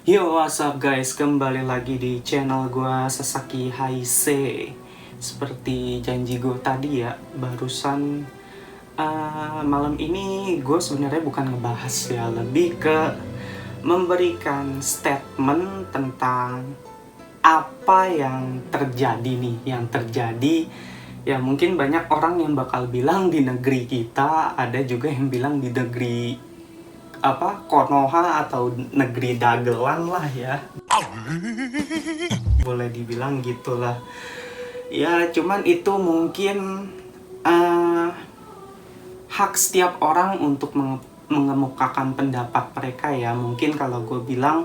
Yo, what's up guys? Kembali lagi di channel gua Sasaki Haise. Seperti janji gue tadi ya, barusan malam ini gue sebenarnya bukan ngebahas ya, lebih ke memberikan statement tentang apa yang terjadi nih, yang terjadi. Ya mungkin banyak orang yang bakal bilang di negeri kita, ada juga yang bilang di negeri Konoha atau negeri dagelan lah ya, boleh dibilang gitulah ya. Cuman itu mungkin hak setiap orang untuk mengemukakan pendapat mereka ya. Mungkin kalau gue bilang,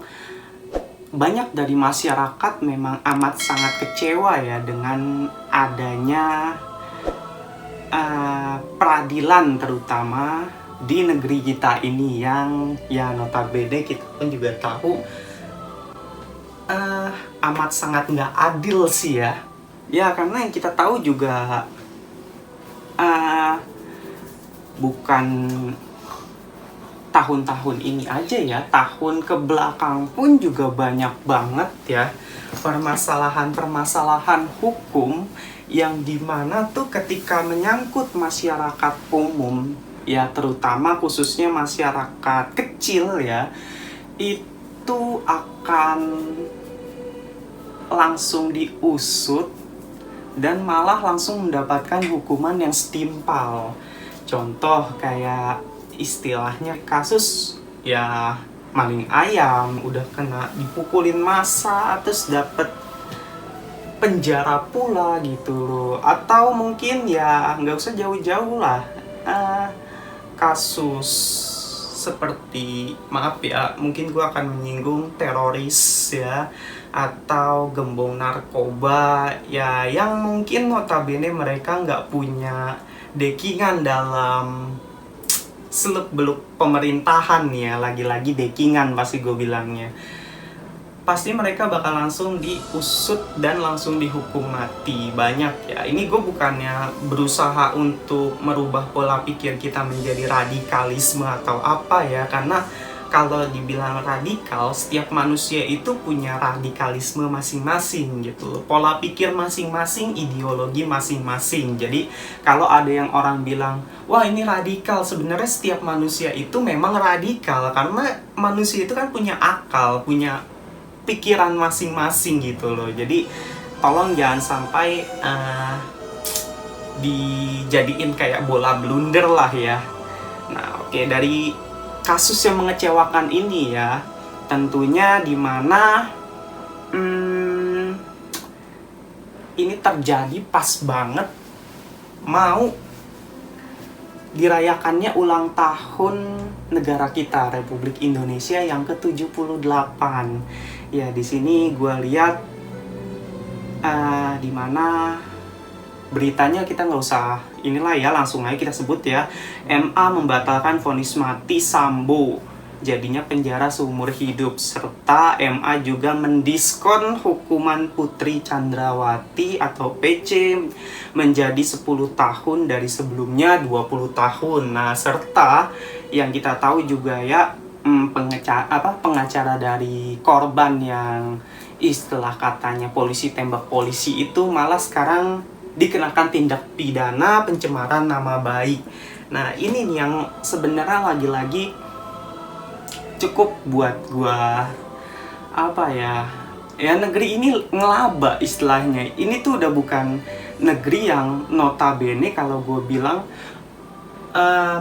banyak dari masyarakat memang amat sangat kecewa ya dengan adanya peradilan, terutama di negeri kita ini yang ya notabene kita pun juga tahu amat sangat nggak adil sih ya. Ya karena yang kita tahu juga bukan tahun-tahun ini aja ya, tahun ke belakang pun juga banyak banget ya permasalahan-permasalahan hukum yang dimana tuh ketika menyangkut masyarakat umum ya, terutama khususnya masyarakat kecil ya, itu akan langsung diusut dan malah langsung mendapatkan hukuman yang setimpal. Contoh kayak istilahnya kasus ya maling ayam udah kena dipukulin massa terus dapet penjara pula gitu loh. Atau mungkin ya nggak usah jauh-jauh lah, kasus seperti, maaf ya, mungkin gue akan menyinggung teroris ya, atau gembong narkoba ya, yang mungkin notabene mereka nggak punya dekingan dalam seluk-beluk pemerintahan ya, lagi-lagi dekingan pasti gue bilangnya. Pasti mereka bakal langsung diusut dan langsung dihukum mati. Banyak ya, ini gue bukannya berusaha untuk merubah pola pikir kita menjadi radikalisme atau apa ya, karena kalau dibilang radikal, setiap manusia itu punya radikalisme masing-masing gitu loh, pola pikir masing-masing, ideologi masing-masing. Jadi kalau ada yang orang bilang, wah ini radikal, sebenarnya setiap manusia itu memang radikal, karena manusia itu kan punya akal, punya pikiran masing-masing gitu loh. Jadi tolong jangan sampai dijadiin kayak bola blunder lah ya. Nah oke, dari kasus yang mengecewakan ini ya, tentunya dimana ini terjadi pas banget mau dirayakannya ulang tahun negara kita, Republik Indonesia yang ke-78. Ya di sini gue lihat di mana beritanya, kita nggak usah inilah ya, langsung aja kita sebut ya. MA membatalkan vonis mati Sambo, jadinya penjara seumur hidup, serta MA juga mendiskon hukuman Putri Chandrawati atau PC menjadi 10 tahun dari sebelumnya 20 tahun. Nah, serta yang kita tahu juga ya, pengacara dari korban yang istilah katanya polisi tembak polisi itu malah sekarang dikenakan tindak pidana pencemaran nama baik. Nah ini nih yang sebenarnya lagi-lagi cukup buat gua ya negeri ini ngelaba istilahnya. Ini tuh udah bukan negeri yang notabene kalau gue bilang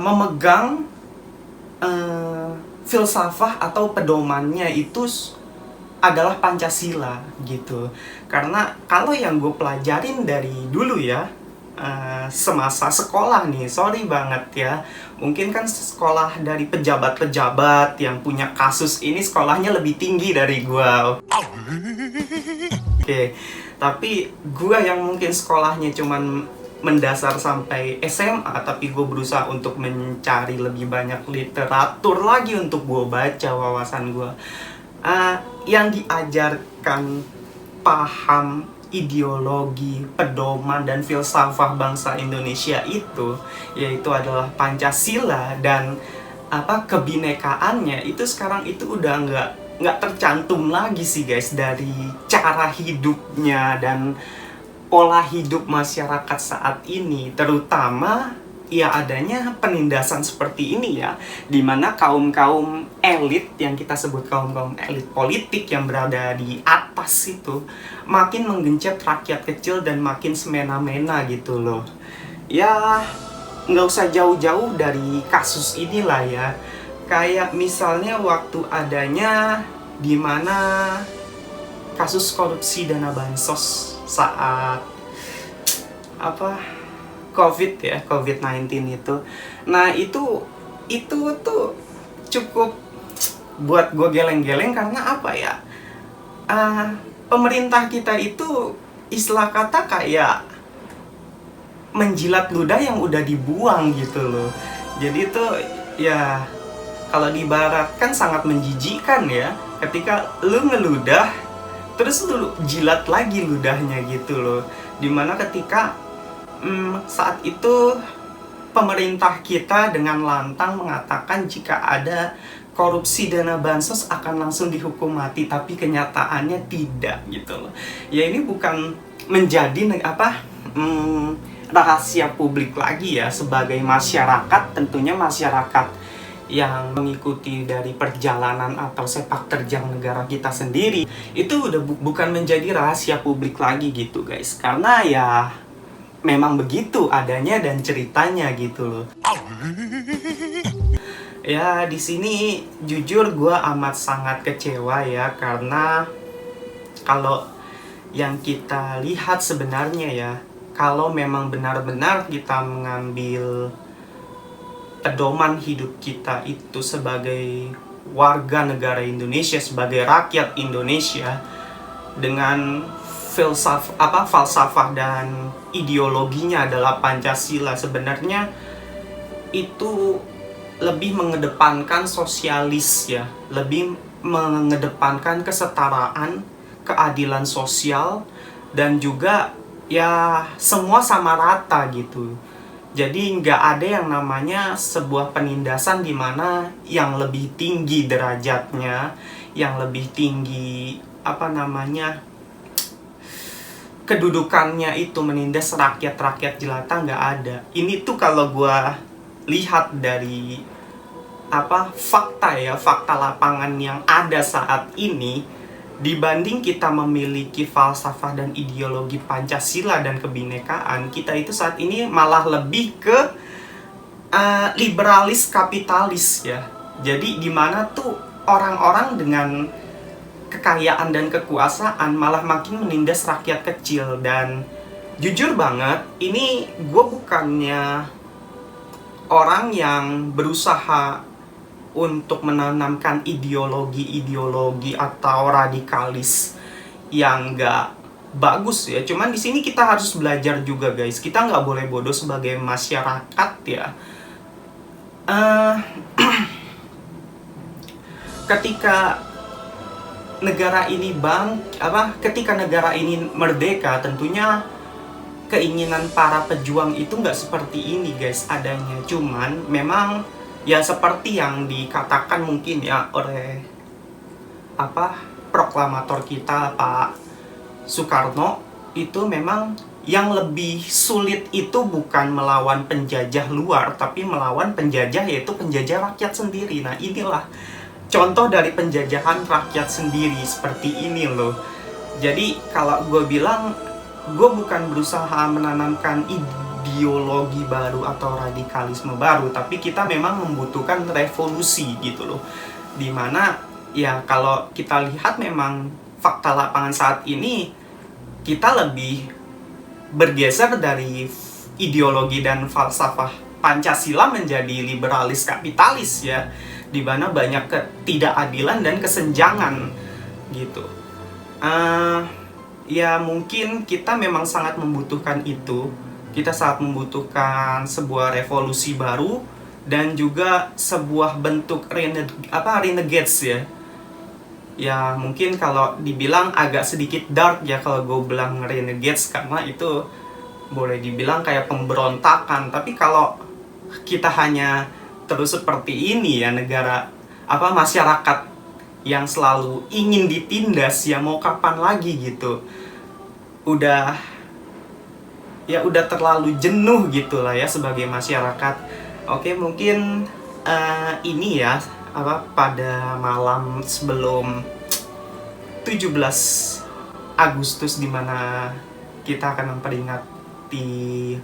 memegang filsafah atau pedomannya itu adalah Pancasila gitu. Karena kalau yang gue pelajarin dari dulu ya, semasa sekolah nih, sorry banget ya, mungkin kan sekolah dari pejabat-pejabat yang punya kasus ini sekolahnya lebih tinggi dari gue. Oke, tapi gue yang mungkin sekolahnya cuman mendasar sampai SMA, tapi gue berusaha untuk mencari lebih banyak literatur lagi untuk gue baca wawasan gue. Yang diajarkan paham ideologi, pedoman, dan filsafah bangsa Indonesia itu, yaitu adalah Pancasila dan kebinekaannya, itu sekarang itu udah nggak nggak tercantum lagi sih guys dari cara hidupnya dan pola hidup masyarakat saat ini, terutama ya adanya penindasan seperti ini ya, dimana kaum-kaum elit yang kita sebut kaum-kaum elit politik yang berada di atas itu makin menggencet rakyat kecil dan makin semena-mena gitu loh. Ya nggak usah jauh-jauh dari kasus inilah ya, kayak misalnya waktu adanya dimana kasus korupsi dana bansos saat apa COVID-19 itu. Nah, itu tuh cukup buat gue geleng-geleng karena apa ya? Pemerintah kita itu istilah kata kayak menjilat ludah yang udah dibuang gitu loh. Jadi itu ya kalau diibaratkan sangat menjijikkan ya, ketika lu ngeludah terus lu jilat lagi ludahnya gitu loh. Dimana ketika saat itu pemerintah kita dengan lantang mengatakan jika ada korupsi dana bansos akan langsung dihukum mati, tapi kenyataannya tidak gitu loh. Ya ini bukan menjadi rahasia publik lagi ya, sebagai masyarakat, tentunya masyarakat yang mengikuti dari perjalanan atau sepak terjang negara kita sendiri, itu udah bukan menjadi rahasia publik lagi gitu guys, karena ya memang begitu adanya dan ceritanya gitu loh. Ya di sini jujur gue amat sangat kecewa ya, karena kalau yang kita lihat sebenarnya ya, kalau memang benar-benar kita mengambil pedoman hidup kita itu sebagai warga negara Indonesia, sebagai rakyat Indonesia, dengan falsafah dan ideologinya adalah Pancasila, sebenarnya itu lebih mengedepankan sosialis ya, lebih mengedepankan kesetaraan, keadilan sosial, dan juga ya semua sama rata gitu. Jadi nggak ada yang namanya sebuah penindasan di mana yang lebih tinggi derajatnya, yang lebih tinggi kedudukannya itu menindas rakyat jelata, nggak ada. Ini tuh kalau gue lihat dari fakta lapangan yang ada saat ini, dibanding kita memiliki falsafah dan ideologi Pancasila dan kebinekaan, kita itu saat ini malah lebih ke liberalis kapitalis ya. Jadi dimana tuh orang-orang dengan kekayaan dan kekuasaan malah makin menindas rakyat kecil. Dan jujur banget, ini gue bukannya orang yang berusaha untuk menanamkan ideologi atau radikalis yang nggak bagus ya. Cuman di sini kita harus belajar juga guys. Kita nggak boleh bodoh sebagai masyarakat ya. Ketika negara ini ketika negara ini merdeka, tentunya keinginan para pejuang itu nggak seperti ini guys adanya. Cuman memang ya seperti yang dikatakan mungkin ya oleh proklamator kita Pak Soekarno, itu memang yang lebih sulit itu bukan melawan penjajah luar, tapi melawan penjajah, yaitu penjajah rakyat sendiri. Nah inilah contoh dari penjajahan rakyat sendiri seperti ini loh. Jadi kalau gue bilang, gue bukan berusaha menanamkan ideologi baru atau radikalisme baru, tapi kita memang membutuhkan revolusi gitu loh. Dimana ya kalau kita lihat memang fakta lapangan saat ini, kita lebih bergeser dari ideologi dan falsafah Pancasila menjadi liberalis kapitalis ya, dimana banyak ketidakadilan dan kesenjangan gitu. Ya mungkin kita memang sangat membutuhkan itu. Kita sangat membutuhkan sebuah revolusi baru dan juga sebuah bentuk renegades ya. Ya mungkin kalau dibilang agak sedikit dark ya kalau gue bilang renegades, karena itu boleh dibilang kayak pemberontakan. Tapi kalau kita hanya terus seperti ini ya, masyarakat yang selalu ingin ditindas, ya mau kapan lagi gitu. Udah terlalu jenuh gitu lah ya sebagai masyarakat. Oke, mungkin ini ya pada malam sebelum 17 Agustus, dimana kita akan memperingati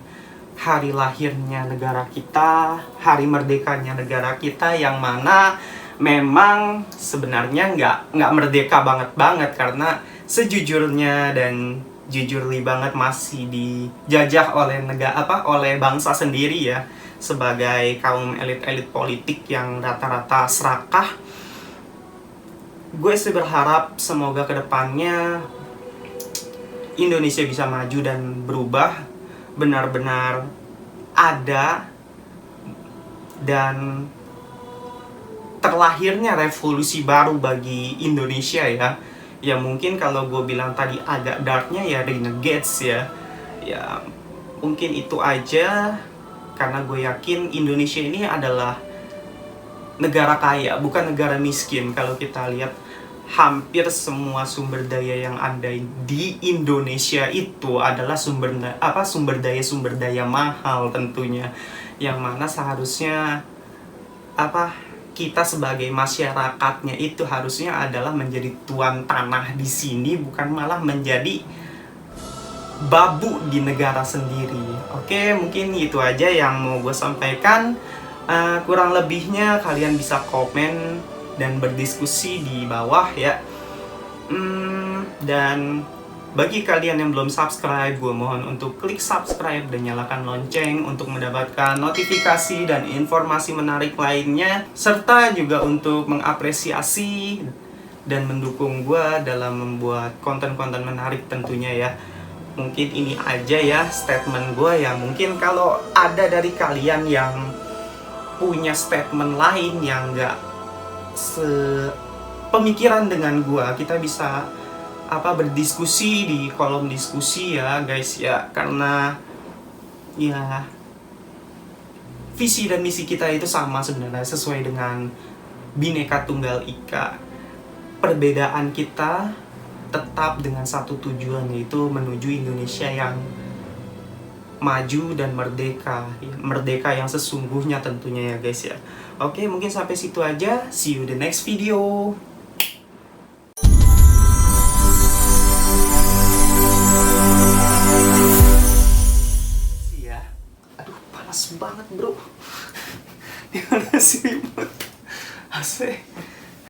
hari lahirnya negara kita, hari merdekanya negara kita, yang mana memang sebenarnya nggak merdeka banget karena sejujurnya dan jujurly banget masih dijajah oleh oleh bangsa sendiri ya, sebagai kaum elit-elit politik yang rata-rata serakah. Gue sih berharap semoga kedepannya Indonesia bisa maju dan berubah, benar-benar ada dan terlahirnya revolusi baru bagi Indonesia ya. Ya mungkin kalau gue bilang tadi agak darknya ya renegades ya. Ya mungkin itu aja, karena gue yakin Indonesia ini adalah negara kaya, bukan negara miskin. Kalau kita lihat hampir semua sumber daya yang ada di Indonesia itu adalah sumber daya mahal tentunya, yang mana seharusnya kita sebagai masyarakatnya itu harusnya adalah menjadi tuan tanah di sini, bukan malah menjadi babu di negara sendiri. Oke, mungkin itu aja yang mau gue sampaikan. Kurang lebihnya kalian bisa komen dan berdiskusi di bawah ya. Dan bagi kalian yang belum subscribe, gue mohon untuk klik subscribe dan nyalakan lonceng untuk mendapatkan notifikasi dan informasi menarik lainnya, serta juga untuk mengapresiasi dan mendukung gue dalam membuat konten-konten menarik tentunya ya. Mungkin ini aja ya statement gue ya. Mungkin kalau ada dari kalian yang punya statement lain yang gak sepemikiran dengan gue, kita bisa berdiskusi di kolom diskusi ya guys ya, karena ya visi dan misi kita itu sama sebenarnya, sesuai dengan Bhinneka Tunggal Ika. Perbedaan kita tetap dengan satu tujuan, yaitu menuju Indonesia yang maju dan merdeka, merdeka yang sesungguhnya tentunya ya guys ya. Oke, mungkin sampai situ aja. See you the next video. Ya, aduh panas banget bro. Gimana sih? Asik.